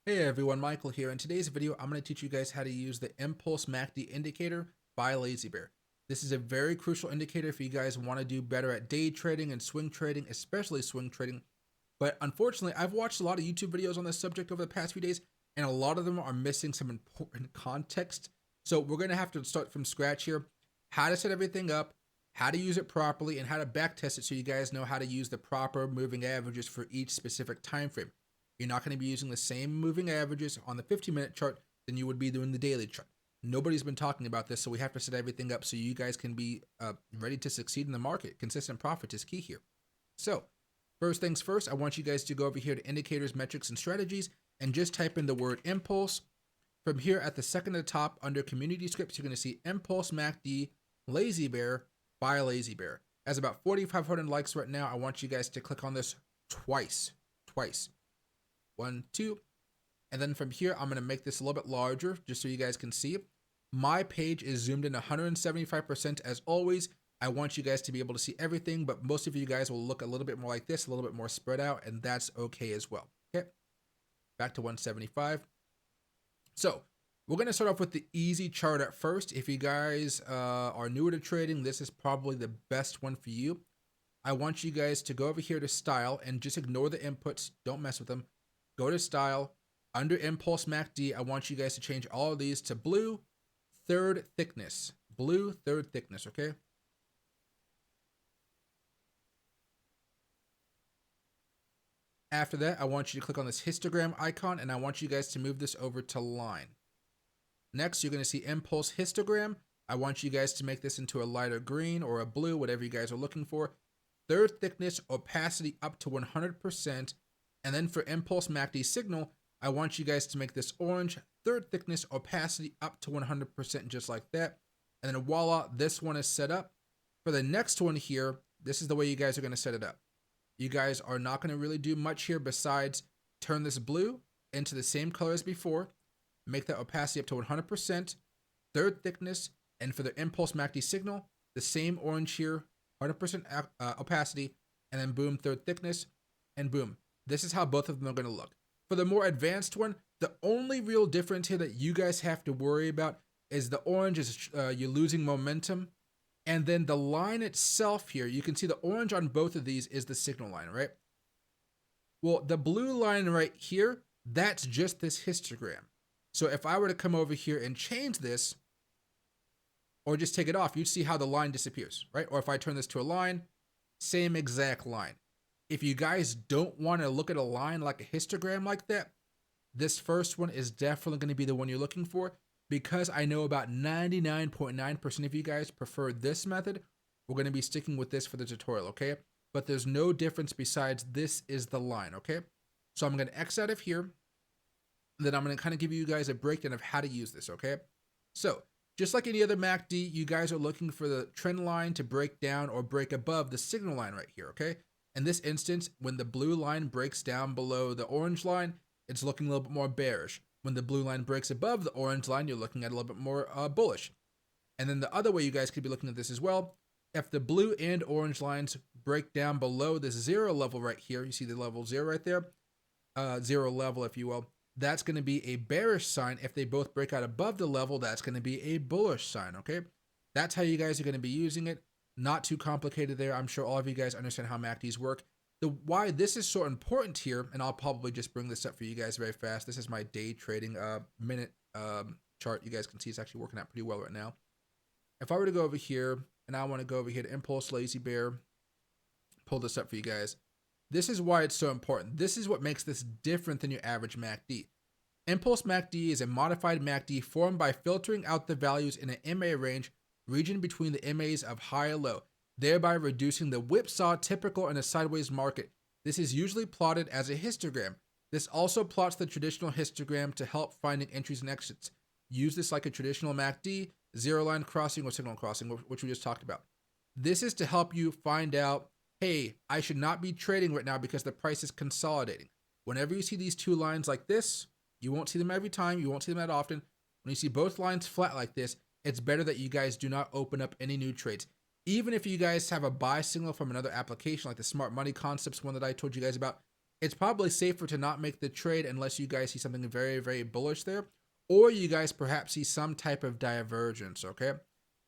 Hey everyone, Michael here. In today's video, I'm going to teach you guys how to use the Impulse MACD indicator by LazyBear. This is a very crucial indicator if you guys want to do better at day trading and swing trading, especially swing trading. But unfortunately, I've watched a lot of YouTube videos on this subject over the past few days, and a lot of them are missing some important context. So we're going to have to start from scratch here. How to set everything up, how to use it properly, and how to backtest it so you guys know how to use the proper moving averages for each specific time frame. You're not going to be using the same moving averages on the 15-minute chart than you would be doing the daily chart. Nobody's been talking about this, so we have to set everything up so you guys can be ready to succeed in the market. Consistent profit is key here. So, first things first, I want you guys to go over here to Indicators, Metrics, and Strategies and just type in the word Impulse. From here at the second at the top under Community Scripts, you're going to see Impulse MACD LazyBear by LazyBear. Has about 4,500 likes right now. I want you guys to click on this twice. 1, 2, and then from here, I'm going to make this a little bit larger just so you guys can see. My page is zoomed in 175% as always. I want you guys to be able to see everything, but most of you guys will look a little bit more like this, a little bit more spread out, and that's okay as well. Okay, back to 175. So we're going to start off with the easy chart at first. If you guys are newer to trading, this is probably the best one for you. I want you guys to go over here to Style and just ignore the inputs. Don't mess with them. Go to Style. Under Impulse MACD, I want you guys to change all of these to blue third thickness. Blue third thickness, okay? After that, I want you to click on this histogram icon, and I want you guys to move this over to line. Next, you're going to see Impulse Histogram. I want you guys to make this into a lighter green or a blue, whatever you guys are looking for. Third thickness, opacity up to 100%. And then for Impulse MACD signal, I want you guys to make this orange, third thickness, opacity up to 100%, just like that. And then voila, this one is set up. For the next one here, this is the way you guys are going to set it up. You guys are not going to really do much here besides turn this blue into the same color as before, make that opacity up to 100%, third thickness, and for the Impulse MACD signal, the same orange here, 100% opacity, and then boom, third thickness, and boom. This is how both of them are going to look. For the more advanced one, the only real difference here that you guys have to worry about is the orange is you're losing momentum. And then the line itself here, you can see the orange on both of these is the signal line, right? Well, the blue line right here, that's just this histogram. So if I were to come over here and change this, or just take it off, you'd see how the line disappears, right? Or if I turn this to a line, same exact line. If you guys don't want to look at a line like a histogram like that, this first one is definitely going to be the one you're looking for, because I know about 99.9% of you guys prefer this method. We're going to be sticking with this for the tutorial, okay? But there's no difference besides this is the line, okay? So I'm going to X out of here. Then I'm going to kind of give you guys a breakdown of how to use this, okay? So just like any other MACD, you guys are looking for the trend line to break down or break above the signal line right here, okay? In this instance, when the blue line breaks down below the orange line, it's looking a little bit more bearish. When the blue line breaks above the orange line, you're looking at a little bit more bullish. And then the other way you guys could be looking at this as well, if the blue and orange lines break down below this zero level right here, you see the level 0 right there, zero level if you will, that's going to be a bearish sign. If they both break out above the level, that's going to be a bullish sign, okay? That's how you guys are going to be using it. Not too complicated there. I'm sure all of you guys understand how MACDs work. Why this is so important here, and I'll probably just bring this up for you guys very fast. This is my day trading minute chart. You guys can see it's actually working out pretty well right now. If I were to go over here, and I want to go over here to Impulse LazyBear, pull this up for you guys. This is why it's so important. This is what makes this different than your average MACD. Impulse MACD is a modified MACD formed by filtering out the values in an MA range region between the MAs of high and low, thereby reducing the whipsaw typical in a sideways market. This is usually plotted as a histogram. This also plots the traditional histogram to help finding entries and exits. Use this like a traditional MACD, zero line crossing or signal crossing, which we just talked about. This is to help you find out, hey, I should not be trading right now because the price is consolidating. Whenever you see these two lines like this, you won't see them every time, you won't see them that often. When you see both lines flat like this, it's better that you guys do not open up any new trades. Even if you guys have a buy signal from another application like the Smart Money Concepts one that I told you guys about, it's probably safer to not make the trade unless you guys see something very, very bullish there, or you guys perhaps see some type of divergence, okay?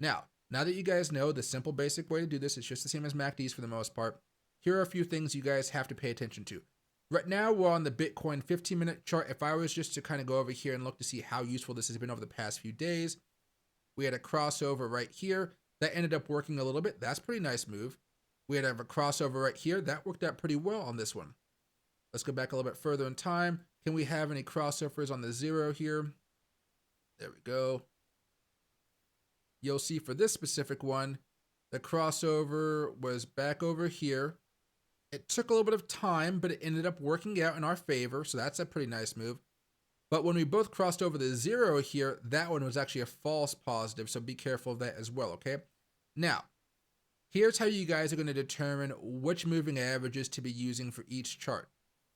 Now that you guys know the simple basic way to do this, it's just the same as MACDs for the most part. Here are a few things you guys have to pay attention to. Right now, we're on the Bitcoin 15-minute chart. If I was just to kind of go over here and look to see how useful this has been over the past few days, we had a crossover right here. That ended up working a little bit. That's a pretty nice move. We had a crossover right here. That worked out pretty well on this one. Let's go back a little bit further in time. Can we have any crossovers on the 0 here? There we go. You'll see for this specific one, the crossover was back over here. It took a little bit of time, but it ended up working out in our favor, so that's a pretty nice move. But when we both crossed over the 0 here, that one was actually a false positive, so be careful of that as well, okay? Now, here's how you guys are going to determine which moving averages to be using for each chart.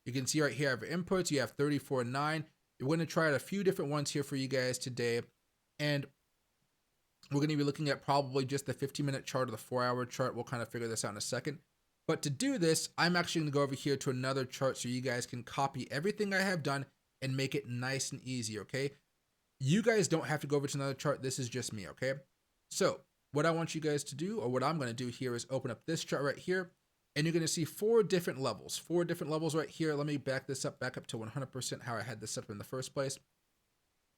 You can see right here I have inputs. You have 34.9. We're going to try out a few different ones here for you guys today, and we're going to be looking at probably just the 15-minute chart or the 4-hour chart. We'll kind of figure this out in a second. But to do this, I'm actually going to go over here to another chart so you guys can copy everything I have done and make it nice and easy, okay? You guys don't have to go over to another chart. This is just me, okay? So what I want you guys to do, or what I'm going to do here, is open up this chart right here, and you're going to see 4 different levels. 4 different levels right here. Let me back this up, back up to 100% how I had this set up in the first place.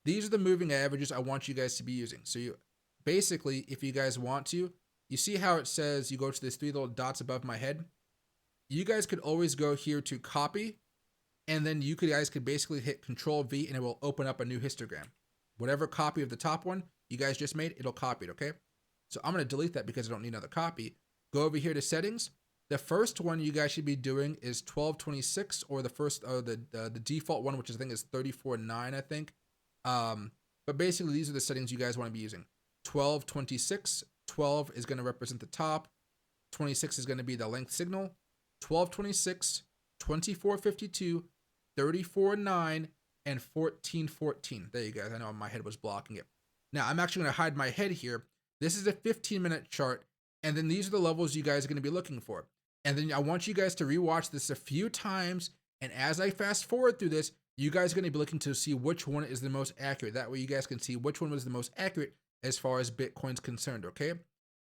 These are the moving averages I want you guys to be using. So you basically, if you guys want to, you see how it says you go to these 3 little dots above my head? You guys could always go here to copy, and then you guys could basically hit Control V and it will open up a new histogram. Whatever copy of the top one you guys just made, it'll copy it, okay? So I'm going to delete that because I don't need another copy. Go over here to settings. The first one you guys should be doing is 1226, or the first, the default one, which I think is 34.9, I think. But basically these are the settings you guys want to be using. 1226, 12 is going to represent the top, 26 is going to be the length signal, 1226, 2452, 34.9, and 1414. There you guys, I know my head was blocking it. Now I'm actually going to hide my head here. This is a 15-minute chart, and then these are the levels you guys are going to be looking for. And then I want you guys to rewatch this a few times, and as I fast forward through this, you guys are going to be looking to see which one is the most accurate. That way you guys can see which one was the most accurate as far as Bitcoin's concerned, okay?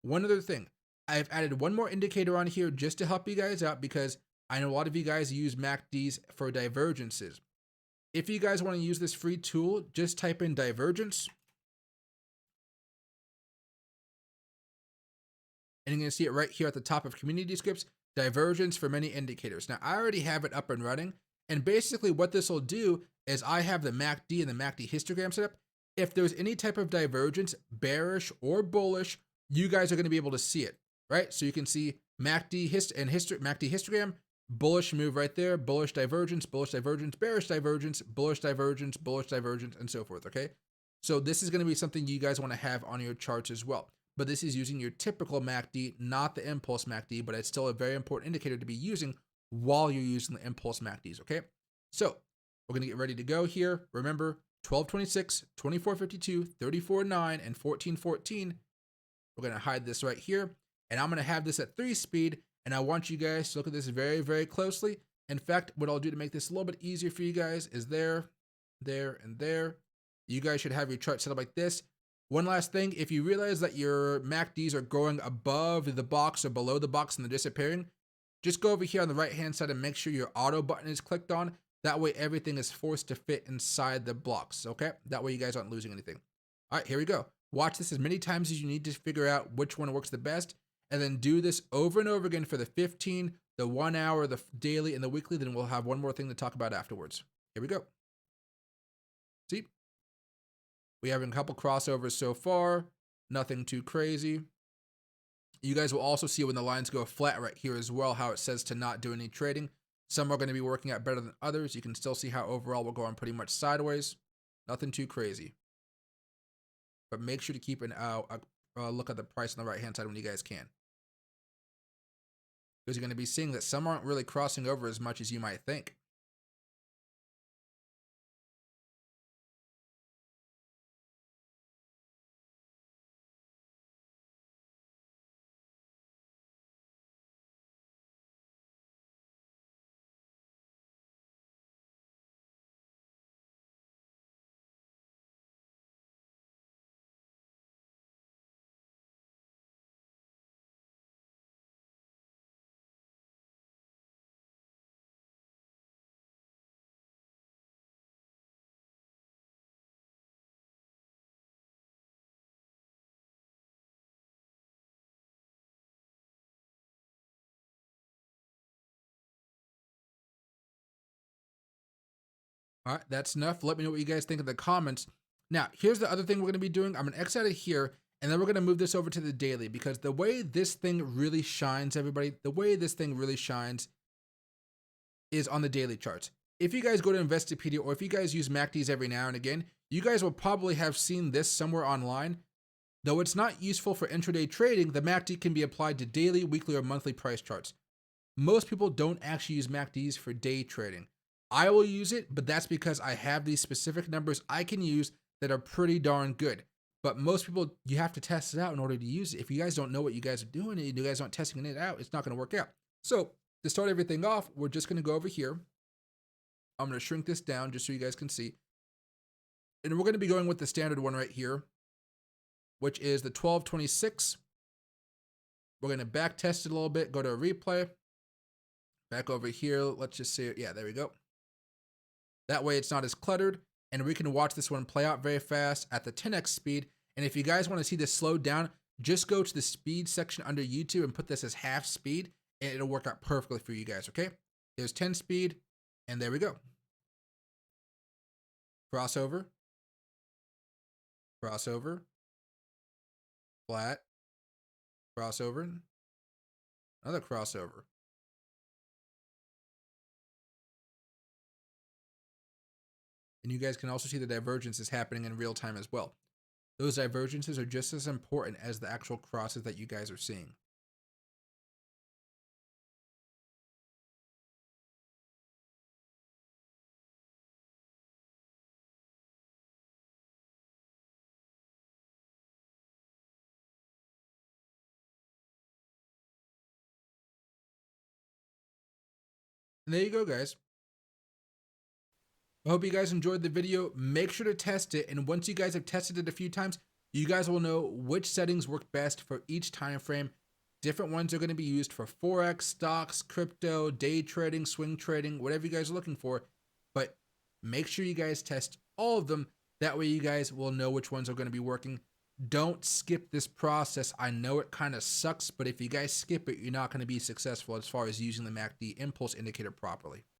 One other thing, I've added one more indicator on here just to help you guys out, because I know a lot of you guys use MACDs for divergences. If you guys want to use this free tool, just type in divergence, and you're going to see it right here at the top of community scripts, divergence for many indicators. Now, I already have it up and running, and basically what this will do is I have the MACD and the MACD histogram set up. If there's any type of divergence, bearish or bullish, you guys are going to be able to see it, right? So you can see MACD MACD histogram, bullish move right there, bullish divergence, bearish divergence, bullish divergence, bullish divergence, and so forth, okay? So this is going to be something you guys want to have on your charts as well. But this is using your typical MACD, not the impulse MACD, but it's still a very important indicator to be using while you're using the impulse MACDs, okay? So we're going to get ready to go here. Remember, 1226, 2452, 34.9, and 1414. We're going to hide this right here, and I'm going to have this at 3 speed, and I want you guys to look at this very, very closely. In fact, what I'll do to make this a little bit easier for you guys is there, and there. You guys should have your chart set up like this. One last thing, if you realize that your MACDs are going above the box or below the box and they're disappearing, just go over here on the right-hand side and make sure your auto button is clicked on. That way everything is forced to fit inside the blocks, okay? That way you guys aren't losing anything. All right, here we go. Watch this as many times as you need to figure out which one works the best, and then do this over and over again for the 15, the 1 hour, the daily, and the weekly. Then we'll have one more thing to talk about afterwards. Here we go. See? We have a couple crossovers so far, nothing too crazy. You guys will also see when the lines go flat right here as well, how it says to not do any trading. Some are going to be working out better than others. You can still see how overall we're going pretty much sideways. Nothing too crazy. But make sure to keep a look at the price on the right-hand side when you guys can. Because you're going to be seeing that some aren't really crossing over as much as you might think. All right, that's enough. Let me know what you guys think in the comments. Now, here's the other thing we're going to be doing. I'm going to X out of here, and then we're going to move this over to the daily, because the way this thing really shines, everybody, the way this thing really shines is on the daily charts. If you guys go to Investopedia, or if you guys use MACDs every now and again, you guys will probably have seen this somewhere online. Though it's not useful for intraday trading, the MACD can be applied to daily, weekly, or monthly price charts. Most people don't actually use MACDs for day trading. I will use it, but that's because I have these specific numbers I can use that are pretty darn good. But most people, you have to test it out in order to use it. If you guys don't know what you guys are doing and you guys aren't testing it out, it's not going to work out. So to start everything off, we're just going to go over here. I'm going to shrink this down just so you guys can see. And we're going to be going with the standard one right here, which is the 1226. We're going to back test it a little bit, go to a replay. Back over here, let's just say, yeah, there we go. That way it's not as cluttered, and we can watch this one play out very fast at the 10x speed. And if you guys want to see this slowed down, just go to the speed section under YouTube and put this as half speed, and it'll work out perfectly for you guys, okay? Here's 10 speed, and there we go. Crossover. Crossover. Flat. Crossover. Another crossover. And you guys can also see the divergence is happening in real time as well. Those divergences are just as important as the actual crosses that you guys are seeing. And there you go, guys. I hope you guys enjoyed the video. Make sure to test it, and once you guys have tested it a few times, you guys will know which settings work best for each time frame. Different ones are going to be used for Forex, stocks, crypto, day trading, swing trading, whatever you guys are looking for. But make sure you guys test all of them. That way you guys will know which ones are going to be working. Don't skip this process. I know it kind of sucks, but if you guys skip it, you're not going to be successful as far as using the MACD impulse indicator properly.